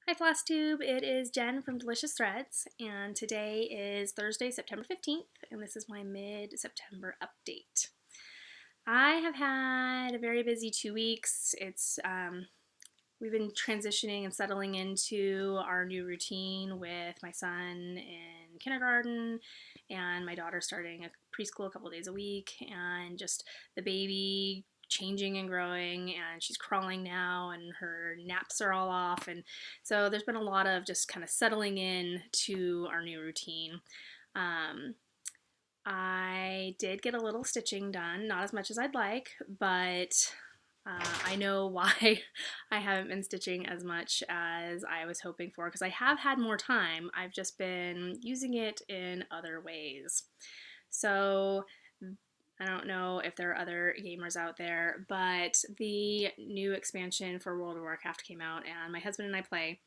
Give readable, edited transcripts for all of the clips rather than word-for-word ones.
Hi FlossTube, it is Jen from Delicious Threads, and today is Thursday, September 15th, and this is my mid-September update. I have had a very busy 2 weeks. We've been transitioning and settling into our new routine with my son in kindergarten and my daughter starting a preschool a couple days a week, and just the baby changing and growing, and she's crawling now and her naps are all off, and so there's been a lot of just kind of settling in to our new routine. I did get a little stitching done, not as much as I'd like, but I know why I haven't been stitching as much as I was hoping for, because I have had more time. I've just been using it in other ways. So I don't know if there are other gamers out there, but the new expansion for World of Warcraft came out, and my husband and I play,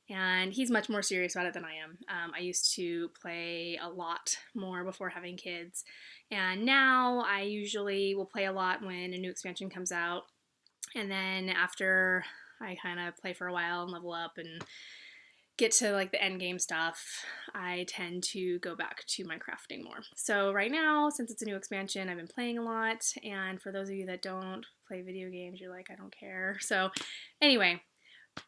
and he's much more serious about it than I am. I used to play a lot more before having kids, and now I usually will play a lot when a new expansion comes out, and then after I kind of play for a while and level up and get to like the end game stuff, I tend to go back to my crafting more. So right now, since it's a new expansion, I've been playing a lot, and for those of you that don't play video games, you're like, I don't care. So anyway,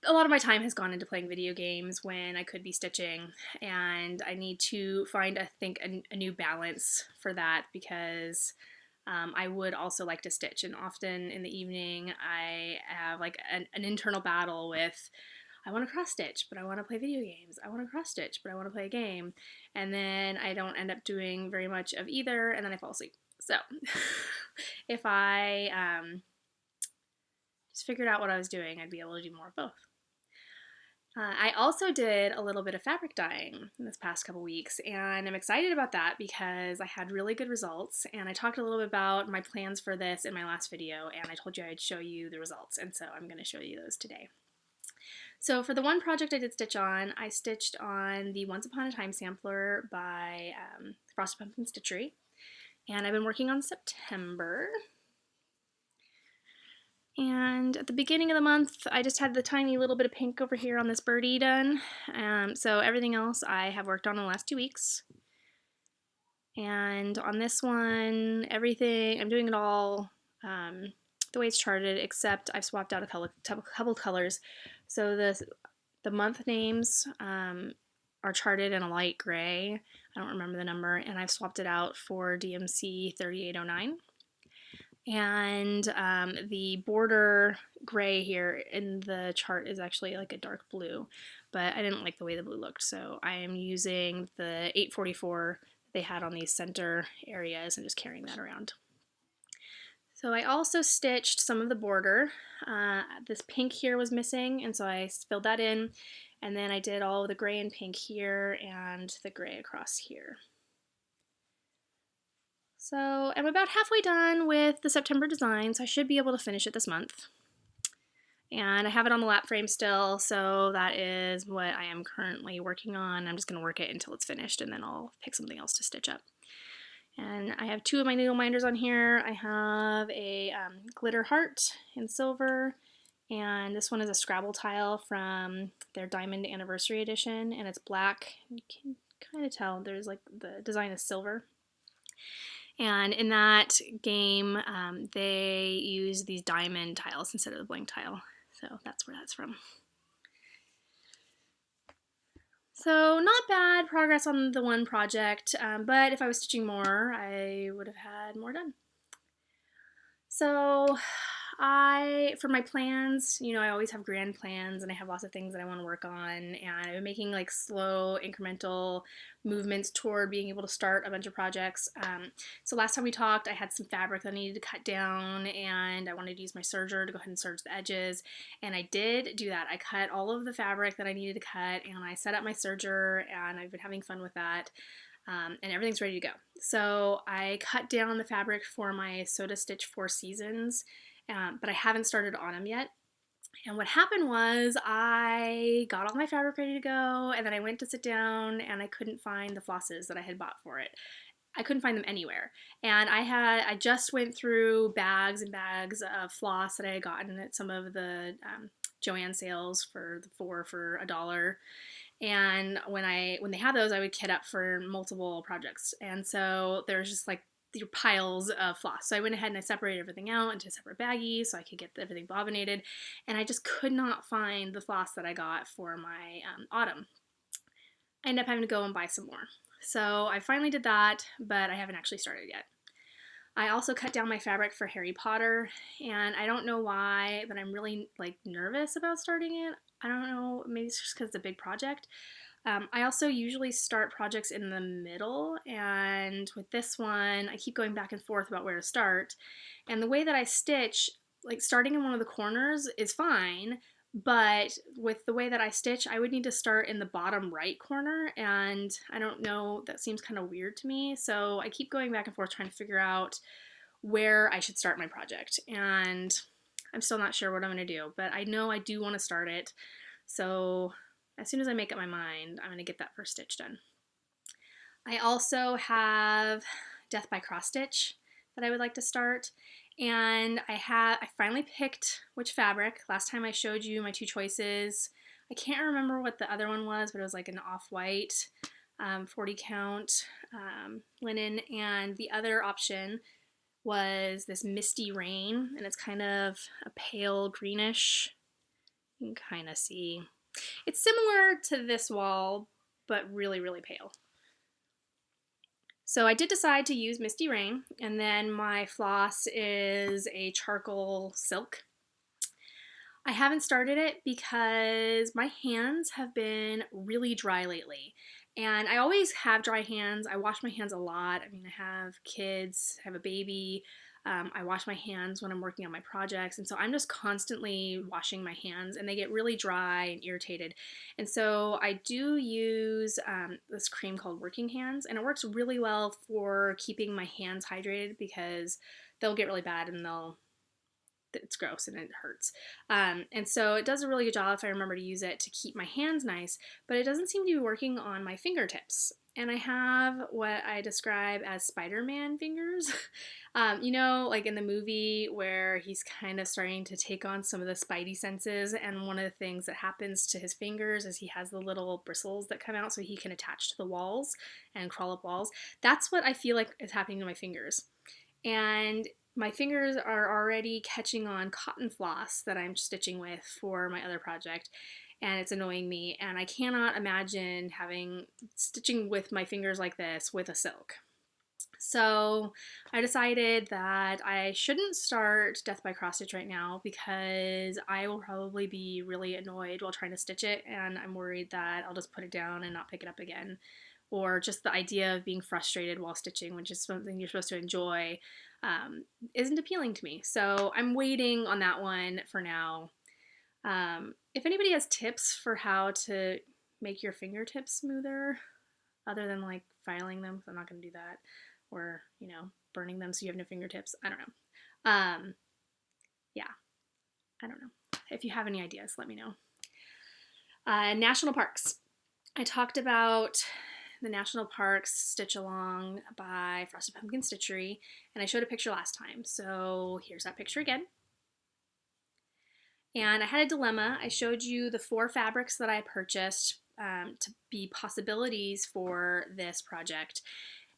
a lot of my time has gone into playing video games when I could be stitching, and I need to find, I think, a new balance for that, because I would also like to stitch, and often in the evening I have like an internal battle with, I want to cross stitch, but I want to play video games. I want to cross stitch, but I want to play a game. And then I don't end up doing very much of either, and then I fall asleep. So if I just figured out what I was doing, I'd be able to do more of both. I also did a little bit of fabric dyeing in this past couple weeks, and I'm excited about that because I had really good results, and I talked a little bit about my plans for this in my last video, and I told you I'd show you the results, and so I'm going to show you those today. So for the one project I did stitch on, I stitched on the Once Upon a Time sampler by Frosted Pumpkin Stitchery, and I've been working on September. And at the beginning of the month, I just had the tiny little bit of pink over here on this birdie done. So everything else I have worked on in the last 2 weeks. And on this one, everything, I'm doing it all the way it's charted, except I've swapped out a couple colors. So the month names are charted in a light gray. I don't remember the number, and I've swapped it out for DMC 3809. And the border gray here in the chart is actually like a dark blue, but I didn't like the way the blue looked, so I am using the 844 they had on these center areas and just carrying that around. So I also stitched some of the border. This pink here was missing, and so I filled that in, and then I did all of the gray and pink here and the gray across here. So I'm about halfway done with the September design, so I should be able to finish it this month. And I have it on the lap frame still, so that is what I am currently working on. I'm just going to work it until it's finished, and then I'll pick something else to stitch up. And I have 2 of my needle minders on here. I have a glitter heart in silver, and this one is a Scrabble tile from their Diamond Anniversary Edition, and it's black. You can kind of tell there's like the design is silver. And in that game, they use these diamond tiles instead of the blank tile. So that's where that's from. So not bad progress on the one project, but if I was stitching more, I would have had more done. So for my plans, you know, I always have grand plans and I have lots of things that I want to work on, and I've been making like slow incremental movements toward being able to start a bunch of projects. So last time we talked, I had some fabric that I needed to cut down, and I wanted to use my serger to go ahead and serge the edges, and I did do that. I cut all of the fabric that I needed to cut, and I set up my serger, and I've been having fun with that. And everything's ready to go. So I cut down the fabric for my Soda Stitch 4 Seasons, but I haven't started on them yet. And what happened was I got all my fabric ready to go, and then I went to sit down and I couldn't find the flosses that I had bought for it. I couldn't find them anywhere. And I just went through bags and bags of floss that I had gotten at some of the Joann sales for the 4 for $1. And when they had those, I would kit up for multiple projects. And so there's just like your piles of floss. So I went ahead and I separated everything out into separate baggies so I could get everything bobbinated. And I just could not find the floss that I got for my autumn. I ended up having to go and buy some more. So I finally did that, but I haven't actually started yet. I also cut down my fabric for Harry Potter, and I don't know why, but I'm really like nervous about starting it. I don't know, maybe it's just because it's a big project. I also usually start projects in the middle, and with this one, I keep going back and forth about where to start. And the way that I stitch, like starting in one of the corners is fine, but with the way that I stitch, I would need to start in the bottom right corner, and I don't know, that seems kind of weird to me. So I keep going back and forth trying to figure out where I should start my project, and I'm still not sure what I'm going to do, but I know I do want to start it. So as soon as I make up my mind, I'm going to get that first stitch done. I also have Death by Cross Stitch that I would like to start. And I finally picked which fabric. Last time I showed you my 2 choices. I can't remember what the other one was, but it was like an off-white 40 count linen. And the other option was this Misty Rain, and it's kind of a pale greenish. You can kind of see. It's similar to this wall, but really, really pale. So I did decide to use Misty Rain, and then my floss is a charcoal silk. I haven't started it because my hands have been really dry lately. And I always have dry hands. I wash my hands a lot. I mean, I have kids, I have a baby. I wash my hands when I'm working on my projects. And so I'm just constantly washing my hands, and they get really dry and irritated. And so I do use this cream called Working Hands, and it works really well for keeping my hands hydrated because they'll get really bad and it's gross and it hurts. And so it does a really good job if I remember to use it to keep my hands nice, but it doesn't seem to be working on my fingertips. And I have what I describe as Spider-Man fingers. You know, like in the movie where he's kind of starting to take on some of the spidey senses, and one of the things that happens to his fingers is he has the little bristles that come out so he can attach to the walls and crawl up walls. That's what I feel like is happening to my fingers. And my fingers are already catching on cotton floss that I'm stitching with for my other project, and it's annoying me, and I cannot imagine stitching with my fingers like this with a silk. So I decided that I shouldn't start Death by Cross Stitch right now because I will probably be really annoyed while trying to stitch it, and I'm worried that I'll just put it down and not pick it up again. Or just the idea of being frustrated while stitching, which is something you're supposed to enjoy, isn't appealing to me. So I'm waiting on that one for now. If anybody has tips for how to make your fingertips smoother, other than like filing them, because I'm not going to do that, or, you know, burning them so you have no fingertips, I don't know. Yeah, I don't know. If you have any ideas, let me know. National parks. I talked about the National Parks Stitch Along by Frosted Pumpkin Stitchery, and I showed a picture last time, so here's that picture again. And I had a dilemma. I showed you the 4 fabrics that I purchased to be possibilities for this project,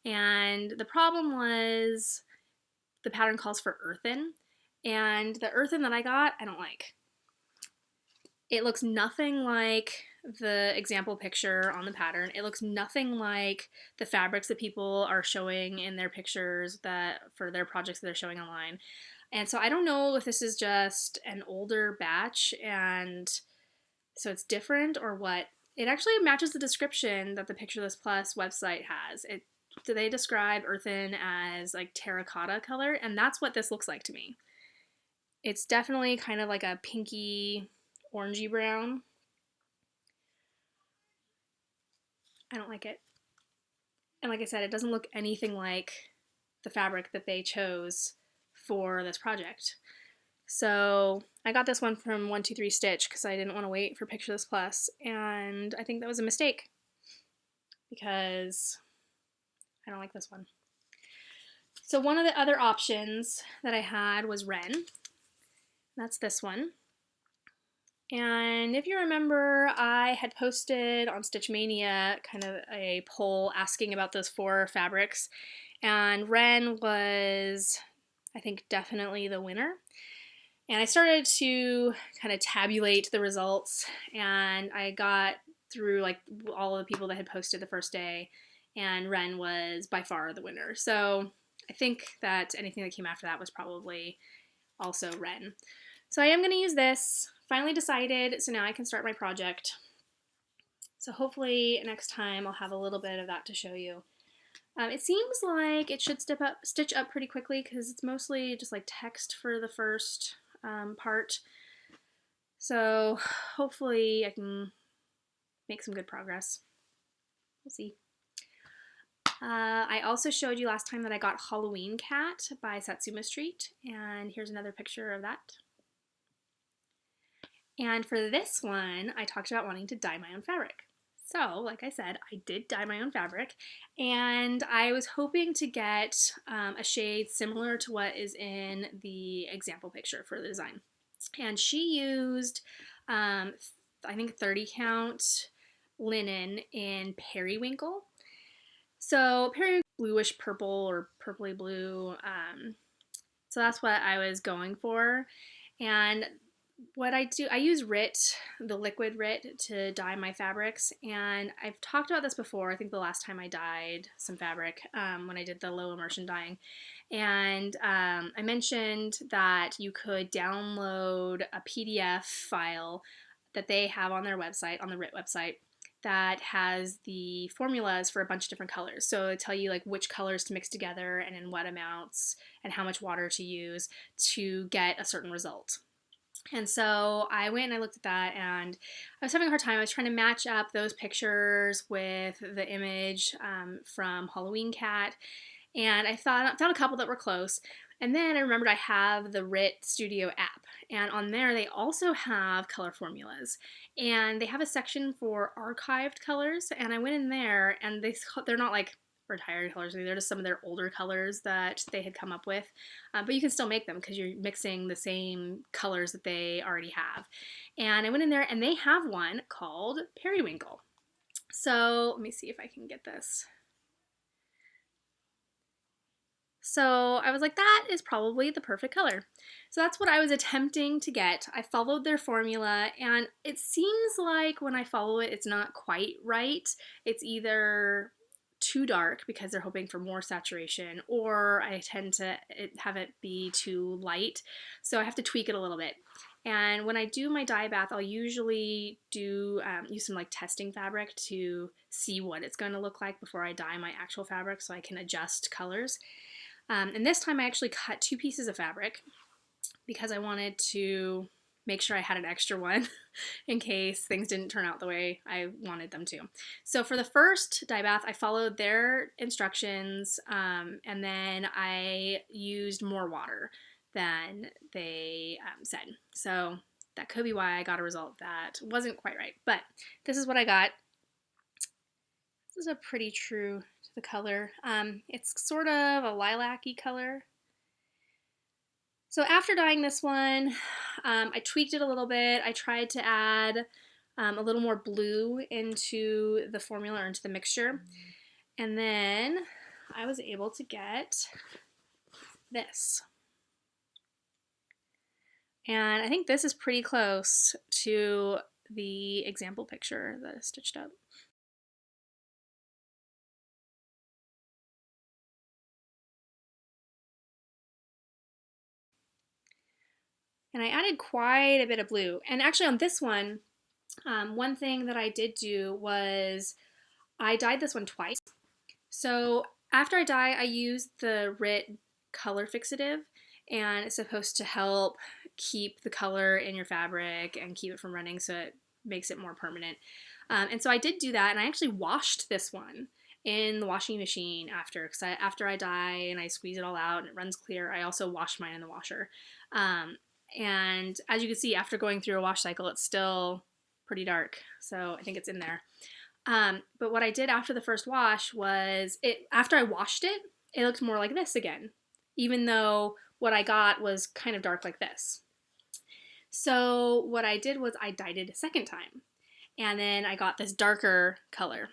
and the problem was the pattern calls for earthen, and the earthen that I got, I don't like. It looks nothing like the example picture on the pattern. It looks nothing like the fabrics that people are showing in their pictures that for their projects that they're showing online. And so I don't know if this is just an older batch and so it's different or what. It actually matches the description that the Picture This Plus website has. They describe earthen as like terracotta color, and that's what this looks like to me. It's definitely kind of like a pinky orangey brown. I don't like it. And like I said, it doesn't look anything like the fabric that they chose for this project. So I got this one from 123 Stitch because I didn't want to wait for Picture This Plus, and I think that was a mistake because I don't like this one. So one of the other options that I had was Wren. That's this one. And if you remember, I had posted on Stitch Mania kind of a poll asking about those 4 fabrics, and Ren was, I think, definitely the winner. And I started to kind of tabulate the results, and I got through like all of the people that had posted the first day, and Ren was by far the winner. So I think that anything that came after that was probably also Ren. So I am going to use this. Finally decided, so now I can start my project. So hopefully next time I'll have a little bit of that to show you. It seems like it should stitch up pretty quickly because it's mostly just like text for the first part. So hopefully I can make some good progress. We'll see. I also showed you last time that I got Halloween Cat by Satsuma Street, and here's another picture of that. And for this one, I talked about wanting to dye my own fabric. So, like I said, I did dye my own fabric, and I was hoping to get a shade similar to what is in the example picture for the design. And she used, I think, 30 count linen in periwinkle. So periwinkle, bluish purple or purpley blue. So that's what I was going for. And what I do, I use RIT, the liquid RIT, to dye my fabrics, and I've talked about this before. I think the last time I dyed some fabric when I did the low immersion dyeing, and I mentioned that you could download a PDF file that they have on their website, on the RIT website, that has the formulas for a bunch of different colors. So they tell you like which colors to mix together and in what amounts and how much water to use to get a certain result. And so I went and I looked at that, and I was having a hard time. I was trying to match up those pictures with the image from Halloween Cat, and I found a couple that were close. And then I remembered I have the RIT Studio app, and on there they also have color formulas, and they have a section for archived colors. And I went in there, and they're not like retired colors, they're just some of their older colors that they had come up with, but you can still make them because you're mixing the same colors that they already have. And I went in there, and they have one called periwinkle. So let me see if I can get this. So I was like, that is probably the perfect color. So that's what I was attempting to get. I followed their formula, and it seems like when I follow it, it's not quite right. It's either too dark because they're hoping for more saturation, or I tend to have it be too light. So I have to tweak it a little bit. And when I do my dye bath, I'll usually use some like testing fabric to see what it's going to look like before I dye my actual fabric, so I can adjust colors. And this time I actually cut 2 pieces of fabric because I wanted to make sure I had an extra one in case things didn't turn out the way I wanted them to. So for the first dye bath, I followed their instructions, and then I used more water than they said. So that could be why I got a result that wasn't quite right. But this is what I got. This is a pretty true to the color. It's sort of a lilac-y color. So after dyeing this one, I tweaked it a little bit. I tried to add a little more blue into the formula or into the mixture. And then I was able to get this. And I think this is pretty close to the example picture that is stitched up. And I added quite a bit of blue. And actually on this one, one thing that I did do was I dyed this one twice. So after I dye, I used the RIT color fixative, and it's supposed to help keep the color in your fabric and keep it from running, so it makes it more permanent. And so I did do that, and I actually washed this one in the washing machine after, because after I dye and I squeeze it all out and it runs clear, I also washed mine in the washer. And as you can see, after going through a wash cycle, it's still pretty dark, so I think it's in there. But what I did after the first wash was, after I washed it, it looked more like this again, even though what I got was kind of dark like this. So what I did was I dyed it a second time, and then I got this darker color.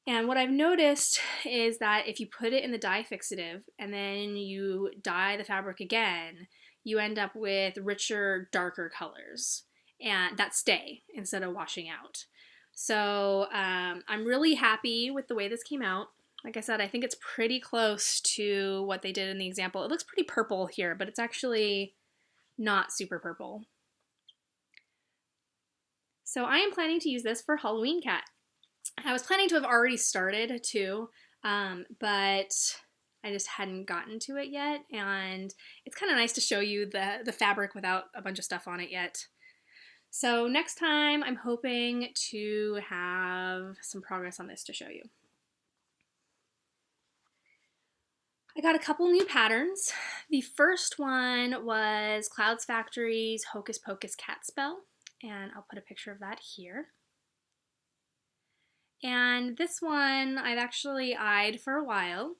And what I've noticed is that if you put it in the dye fixative and then you dye the fabric again, you end up with richer, darker colors and that stay instead of washing out. So I'm really happy with the way this came out. Like I said, I think it's pretty close to what they did in the example. It looks pretty purple here, but it's actually not super purple. So I am planning to use this for Halloween Cat. I was planning to have already started too, but I just hadn't gotten to it yet, and it's kind of nice to show you the fabric without a bunch of stuff on it yet. So next time I'm hoping to have some progress on this to show you. I got a couple new patterns. The first one was CloudsFactory's Hocus Pocus cat spell, and I'll put a picture of that here. And this one I've actually eyed for a while,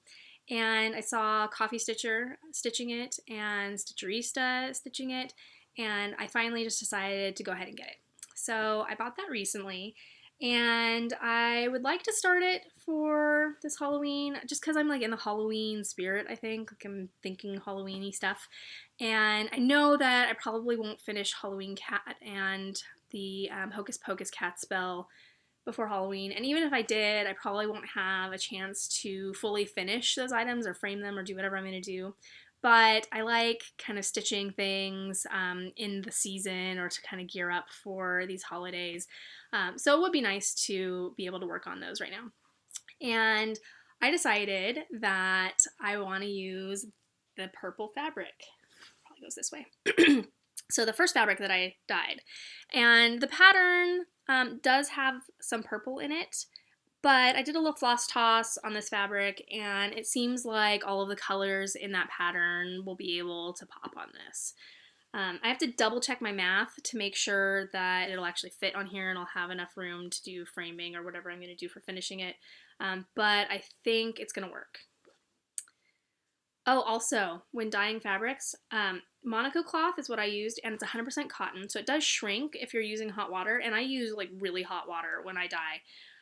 and I saw Coffee Stitcher stitching it and Stitcherista stitching it, and I finally just decided to go ahead and get it. So I bought that recently, and I would like to start it for this Halloween just because I'm like in the Halloween spirit, I think. Like I'm thinking Halloween-y stuff. And I know that I probably won't finish Halloween Cat and the Hocus Pocus cat spell before Halloween, and even if I did, I probably won't have a chance to fully finish those items or frame them or do whatever I'm going to do. But I like kind of stitching things in the season or to kind of gear up for these holidays. So it would be nice to be able to work on those right now. And I decided that I want to use the purple fabric. Probably goes this way. So the first fabric that I dyed, and the pattern does have some purple in it, but I did a little floss toss on this fabric, and it seems like all of the colors in that pattern will be able to pop on this. I have to double check my math to make sure that it'll actually fit on here and I'll have enough room to do framing or whatever I'm going to do for finishing it, but I think it's going to work. Oh, also, when dyeing fabrics, Monaco cloth is what I used, and it's 100% cotton, so it does shrink if you're using hot water, and I use like really hot water when I dye.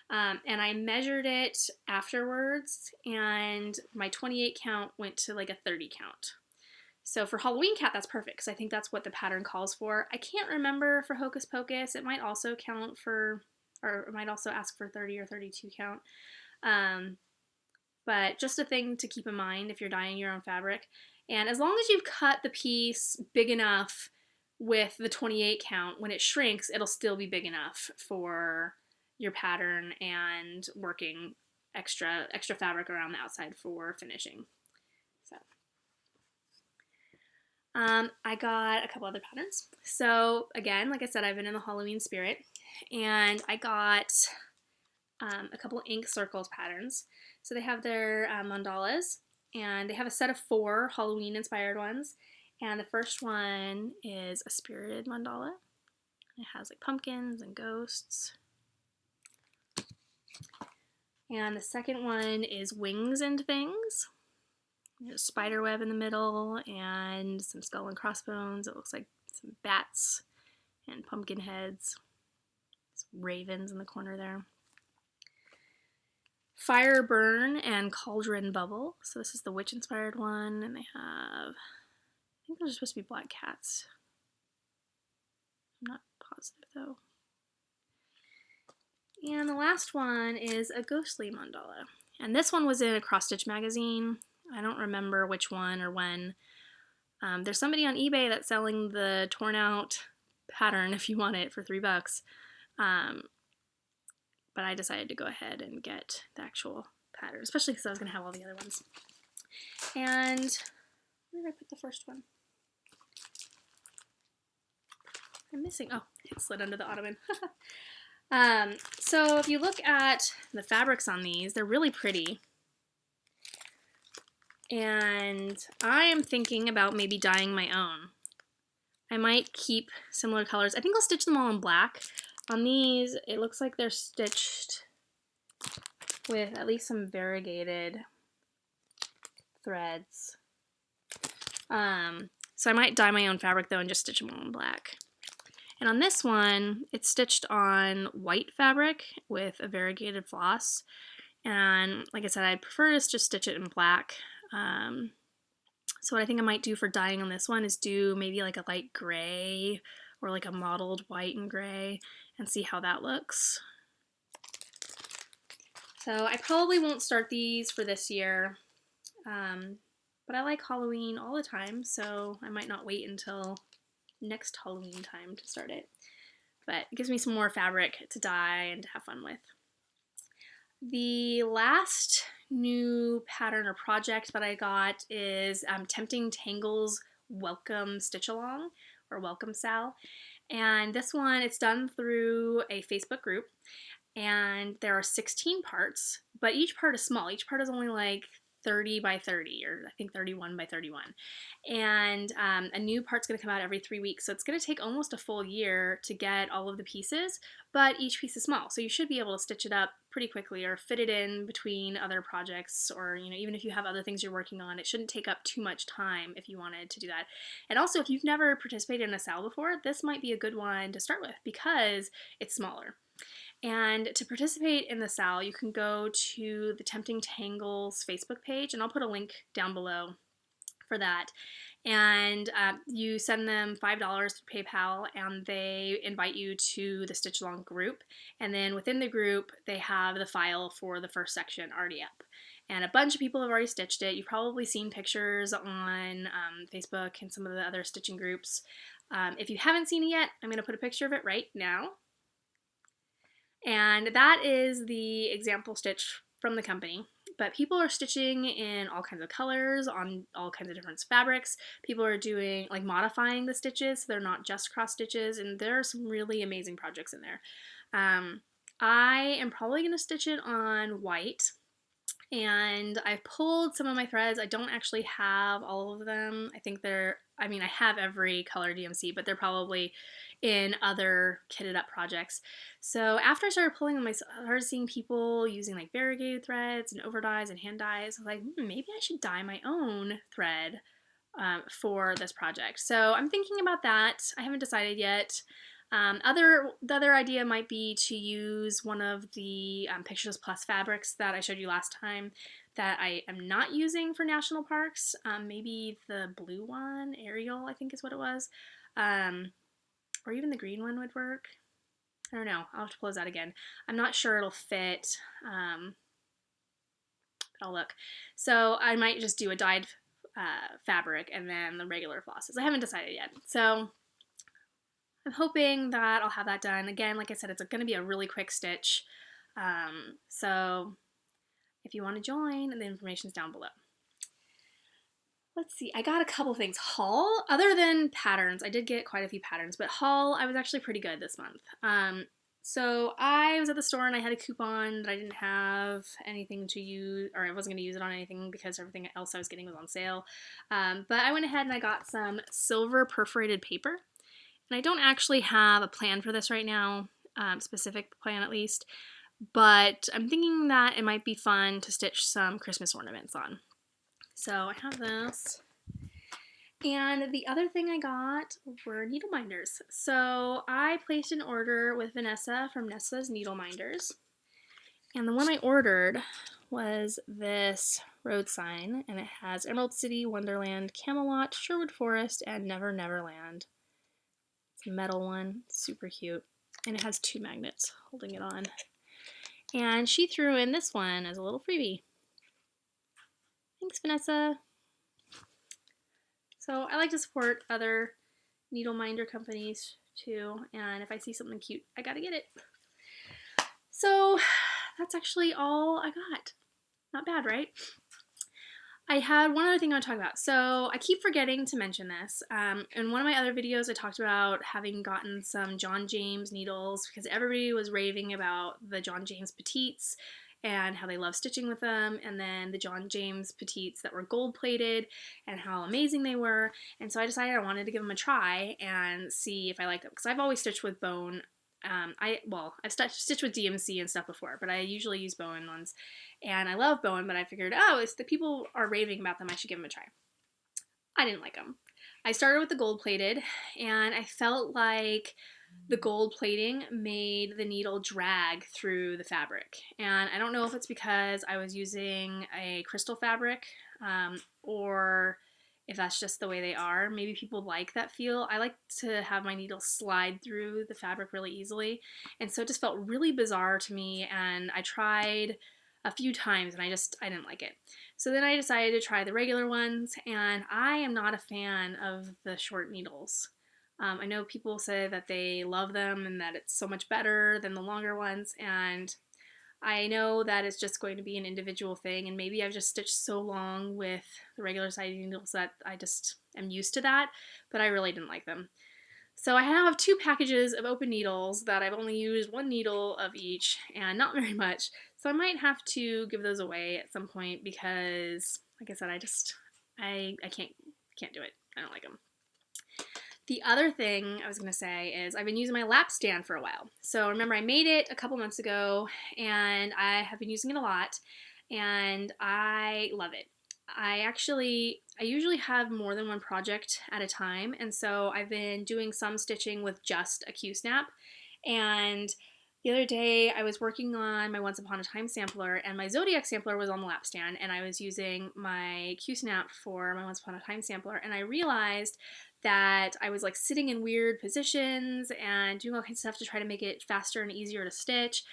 And I measured it afterwards, and my 28 count went to like a 30 count. So for Halloween Cat, that's perfect, because I think that's what the pattern calls for. I can't remember for Hocus Pocus. It might also count for, or it might also ask for 30 or 32 count. But just a thing to keep in mind if you're dyeing your own fabric. And as long as you've cut the piece big enough with the 28 count, when it shrinks, it'll still be big enough for your pattern and working extra fabric around the outside for finishing. So I got a couple other patterns. So again, like I said, I've been in the Halloween spirit, and I got a couple ink circles patterns. So they have their mandalas, and they have a set of 4 Halloween inspired ones. And the first one is a spirited mandala. It has like pumpkins and ghosts. And the second one is wings and things. There's a spider web in the middle and some skull and crossbones. It looks like some bats and pumpkin heads. Some ravens in the corner there. Fire Burn and Cauldron Bubble. So this is the witch inspired one, and they have, I think those are supposed to be black cats. I'm not positive though. And the last one is a ghostly mandala. And this one was in a cross stitch magazine. I don't remember which one or when. There's somebody on eBay that's selling the torn out pattern if you want it for $3. But I decided to go ahead and get the actual pattern, especially because I was going to have all the other ones. And where did I put the first one? I'm missing, oh, it slid under the ottoman. So if you look at the fabrics on these, they're really pretty. And I am thinking about maybe dyeing my own. I might keep similar colors. I think I'll stitch them all in black. On these, it looks like they're stitched with at least some variegated threads. So I might dye my own fabric though and just stitch them all in black. And on this one, it's stitched on white fabric with a variegated floss. And like I said, I prefer to just stitch it in black. So what I think I might do for dyeing on this one is do maybe like a light gray or like a mottled white and gray and see how that looks. So I probably won't start these for this year, but I like Halloween all the time, so I might not wait until next Halloween time to start it. But it gives me some more fabric to dye and to have fun with. The last new pattern or project that I got is Tempting Tangles Welcome Stitch Along, or Welcome Sal. And this one, it's done through a Facebook group, and there are 16 parts, but each part is small. Each part is only like 30 by 30, or I think 31 by 31. And a new part's going to come out every 3 weeks, so it's going to take almost a full year to get all of the pieces, but each piece is small, so you should be able to stitch it up pretty quickly or fit it in between other projects, or even if you have other things you're working on, it shouldn't take up too much time if you wanted to do that. And also, if you've never participated in a SAL before, this might be a good one to start with because it's smaller. And to participate in the SAL, you can go to the Tempting Tangles Facebook page, and I'll put a link down below for that. And you send them $5 through PayPal, and they invite you to the Stitch Along group. And then within the group, they have the file for the first section already up. And a bunch of people have already stitched it. You've probably seen pictures on Facebook and some of the other stitching groups. If you haven't seen it yet, I'm going to put a picture of it right now. And that is the example stitch from the company. But people are stitching in all kinds of colors, on all kinds of different fabrics. People are doing, like, modifying the stitches, so they're not just cross stitches, and there are some really amazing projects in there. I am probably going to stitch it on white, and I've pulled some of my threads. I don't actually have all of them. I think I have every color DMC, but they're probably in other kitted up projects. So after I started pulling them, I started seeing people using like variegated threads and over dyes and hand dyes. I was like, maybe I should dye my own thread for this project. So I'm thinking about that. I haven't decided yet. The other idea might be to use one of the Pictures Plus fabrics that I showed you last time that I am not using for national parks. Maybe the blue one, Ariel, I think is what it was. Or even the green one would work. I don't know. I'll have to close that again. I'm not sure it'll fit. But I'll look. So I might just do a dyed fabric and then the regular flosses. I haven't decided yet. So I'm hoping that I'll have that done. Again, like I said, it's going to be a really quick stitch. So if you want to join, the information's down below. Let's see, I got a couple things. Haul, other than patterns, I did get quite a few patterns, but haul, I was actually pretty good this month. So I was at the store and I had a coupon that I didn't have anything to use, or I wasn't going to use it on anything because everything else I was getting was on sale. But I went ahead and I got some silver perforated paper. And I don't actually have a plan for this right now, specific plan at least, but I'm thinking that it might be fun to stitch some Christmas ornaments on. So I have this. And the other thing I got were needle minders. So I placed an order with Vanessa from Nessa's Needle Minders. And the one I ordered was this road sign, and it has Emerald City, Wonderland, Camelot, Sherwood Forest, and Never Neverland. It's a metal one, super cute. And it has 2 magnets holding it on. And she threw in this one as a little freebie. Thanks, Vanessa. So I like to support other needle minder companies too, and if I see something cute, I gotta get it. So that's actually all I got. Not bad, right? I had one other thing I want to talk about. So I keep forgetting to mention this. In one of my other videos, I talked about having gotten some John James needles because everybody was raving about the John James Petites and how they love stitching with them, and then the John James Petites that were gold-plated and how amazing they were. And so I decided I wanted to give them a try and see if I liked them, because I've always stitched with bone. I've stitched with DMC and stuff before, but I usually use Bowen ones, and I love Bowen, but I figured, oh, if the people are raving about them, I should give them a try. I didn't like them. I started with the gold plated, and I felt like the gold plating made the needle drag through the fabric. And I don't know if it's because I was using a crystal fabric, or if that's just the way they are. Maybe people like that feel. I like to have my needle slide through the fabric really easily. And so it just felt really bizarre to me, and I tried a few times and I didn't like it. So then I decided to try the regular ones, and I am not a fan of the short needles. I know people say that they love them and that it's so much better than the longer ones, and I know that it's just going to be an individual thing, and maybe I've just stitched so long with the regular size needles that I just am used to that, but I really didn't like them. So I have 2 packages of open needles that I've only used 1 needle of each, and not very much. So I might have to give those away at some point because, like I said, I can't do it. I don't like them. The other thing I was going to say is I've been using my lap stand for a while. So remember, I made it a couple months ago, and I have been using it a lot, and I love it. I usually have more than one project at a time, and so I've been doing some stitching with just a Q-snap. And the other day I was working on my Once Upon a Time sampler, and my Zodiac sampler was on the lap stand, and I was using my Q-snap for my Once Upon a Time sampler, and I realized that I was like sitting in weird positions and doing all kinds of stuff to try to make it faster and easier to stitch.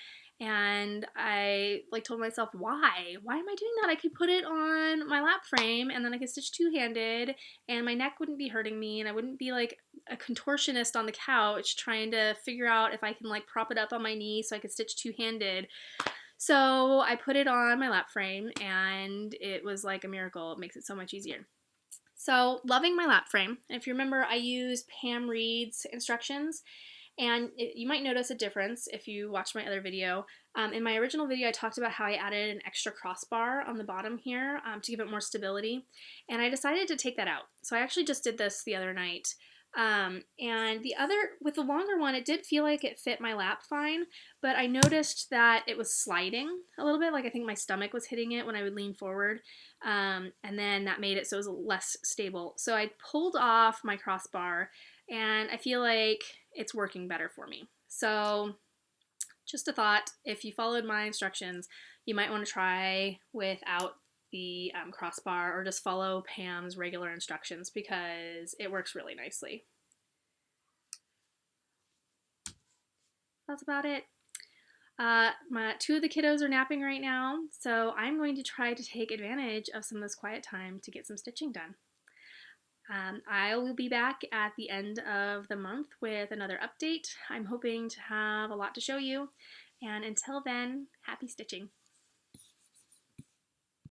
And I like told myself, why am I doing that? I could put it on my lap frame and then I could stitch two-handed and my neck wouldn't be hurting me and I wouldn't be like a contortionist on the couch trying to figure out if I can like prop it up on my knee so I could stitch two-handed. So I put it on my lap frame and it was like a miracle. It makes it so much easier. So loving my lap frame. If you remember, I used Pam Reed's instructions, and you might notice a difference if you watch my other video. In my original video, I talked about how I added an extra crossbar on the bottom here to give it more stability, and I decided to take that out. So I actually just did this the other night. And with the longer one, it did feel like it fit my lap fine, but I noticed that it was sliding a little bit, like I think my stomach was hitting it when I would lean forward, and then that made it so it was less stable. So I pulled off my crossbar, and I feel like it's working better for me. So just a thought, if you followed my instructions, you might want to try without the crossbar or just follow Pam's regular instructions because it works really nicely. That's about it. My 2 of the kiddos are napping right now, so I'm going to try to take advantage of some of this quiet time to get some stitching done. I will be back at the end of the month with another update. I'm hoping to have a lot to show you, and until then, happy stitching.